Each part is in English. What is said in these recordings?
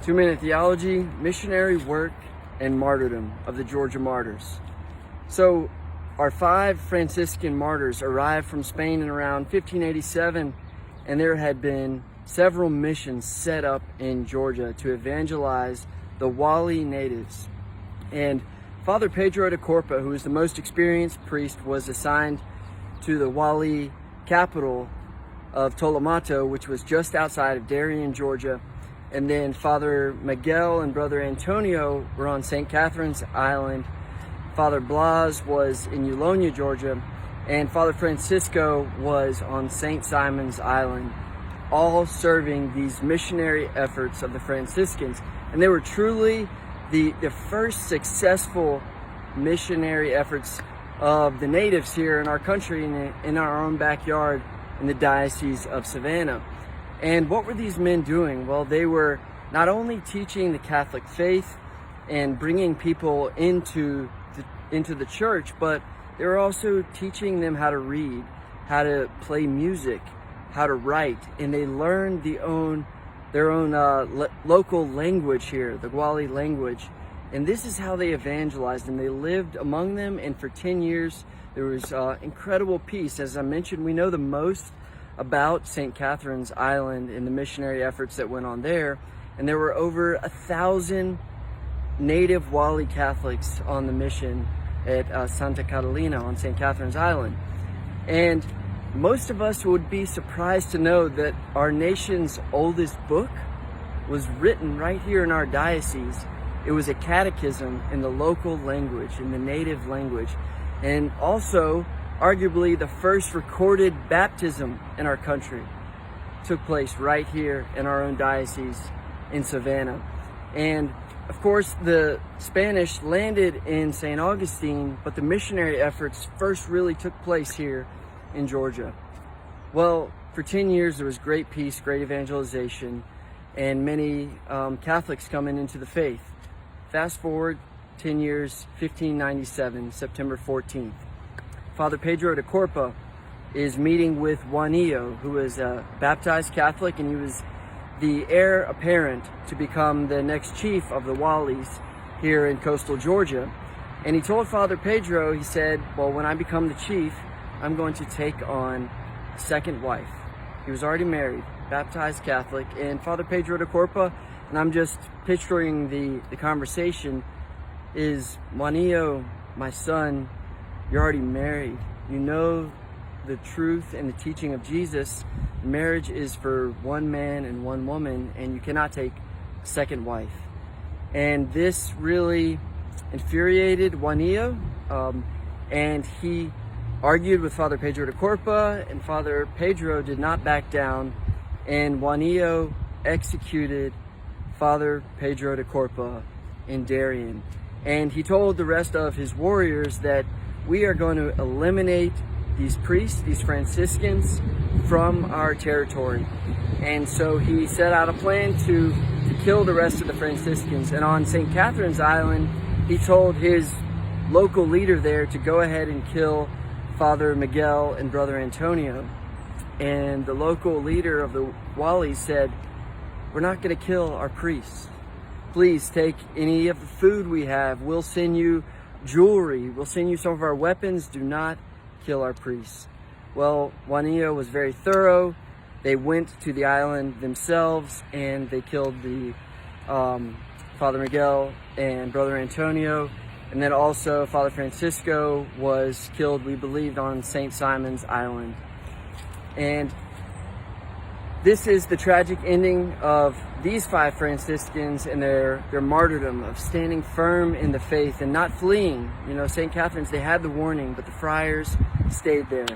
2-minute theology, missionary work, and martyrdom of the Georgia Martyrs. So our 5 Franciscan martyrs arrived from Spain in around 1587, and there had been several missions set up in Georgia to evangelize the Wali natives. And Father Pedro de Corpa, who is the most experienced priest, was assigned to the Wali capital of Tolomato, which was just outside of Darien, Georgia. And then Father Miguel and Brother Antonio were on St. Catherine's Island. Father Blas was in Eulonia, Georgia, and Father Francisco was on St. Simon's Island, all serving these missionary efforts of the Franciscans. And they were truly the first successful missionary efforts of the natives here in our country, in our own backyard in the Diocese of Savannah. And what were these men doing? Well, they were not only teaching the Catholic faith and bringing people into the church, but they were also teaching them how to read, how to play music, how to write, and they learned their own local language here, the Gwali language. And this is how they evangelized, and they lived among them, and for 10 years there was incredible peace. As I mentioned, we know the most about St. Catherine's Island and the missionary efforts that went on there, and there were over 1,000 native Wali Catholics on the mission at Santa Catalina on St. Catherine's Island. And most of us would be surprised to know that our nation's oldest book was written right here in our diocese. It was a catechism in the local language, in the native language, and also arguably the first recorded baptism in our country took place right here in our own diocese in Savannah. And of course, the Spanish landed in St. Augustine, but the missionary efforts first really took place here in Georgia. Well, for 10 years there was great peace, great evangelization, and many Catholics coming into the faith. Fast forward 10 years, 1597, September 14th. Father Pedro de Corpa is meeting with Juanillo, who was a baptized Catholic, and he was the heir apparent to become the next chief of the Walis here in coastal Georgia. And he told Father Pedro, he said, well, when I become the chief, I'm going to take on a second wife. He was already married, baptized Catholic, and Father Pedro de Corpa, and I'm just picturing the conversation, is, Juanillo, my son, you're already married. You know the truth and the teaching of Jesus. Marriage is for one man and one woman, and you cannot take a second wife. And this really infuriated Juanillo, and he argued with Father Pedro de Corpa, and Father Pedro did not back down, and Juanillo executed Father Pedro de Corpa in Darien. And he told the rest of his warriors that we are going to eliminate these priests, these Franciscans, from our territory. And so he set out a plan to kill the rest of the Franciscans. And on St. Catherine's Island, he told his local leader there to go ahead and kill Father Miguel and Brother Antonio. And the local leader of the Walis said, we're not going to kill our priests. Please take any of the food we have. We'll send you jewelry. We'll send you some of our weapons. Do not kill our priests. Well, Juanillo was very thorough. They went to the island themselves, and they killed the Father Miguel and Brother Antonio. And then also Father Francisco was killed, we believed, on St. Simon's Island. And this is the tragic ending of these 5 Franciscans and their martyrdom of standing firm in the faith and not fleeing. You know, St. Catherine's, they had the warning, but the friars stayed there.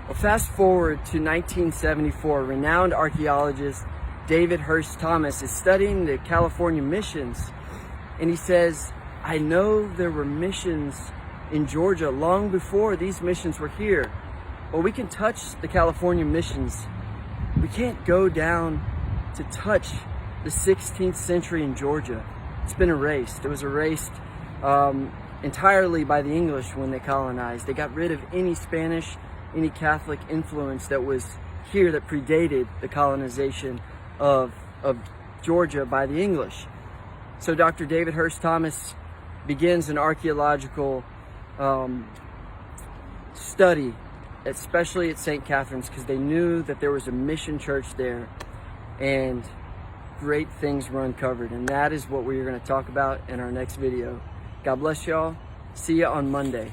Well, fast forward to 1974, renowned archaeologist David Hurst Thomas is studying the California missions, and he says, I know there were missions in Georgia long before these missions were here. Well, we can touch the California missions. We can't go down to touch the 16th century in Georgia. It's been erased. It was erased entirely by the English when they colonized. They got rid of any Spanish, any Catholic influence that was here that predated the colonization of Georgia by the English. So Dr. David Hurst Thomas begins an archaeological study, especially at St. Catherine's, because they knew that there was a mission church there and great things were uncovered. And that is what we're going to talk about in our next video. God bless y'all. See you on Monday.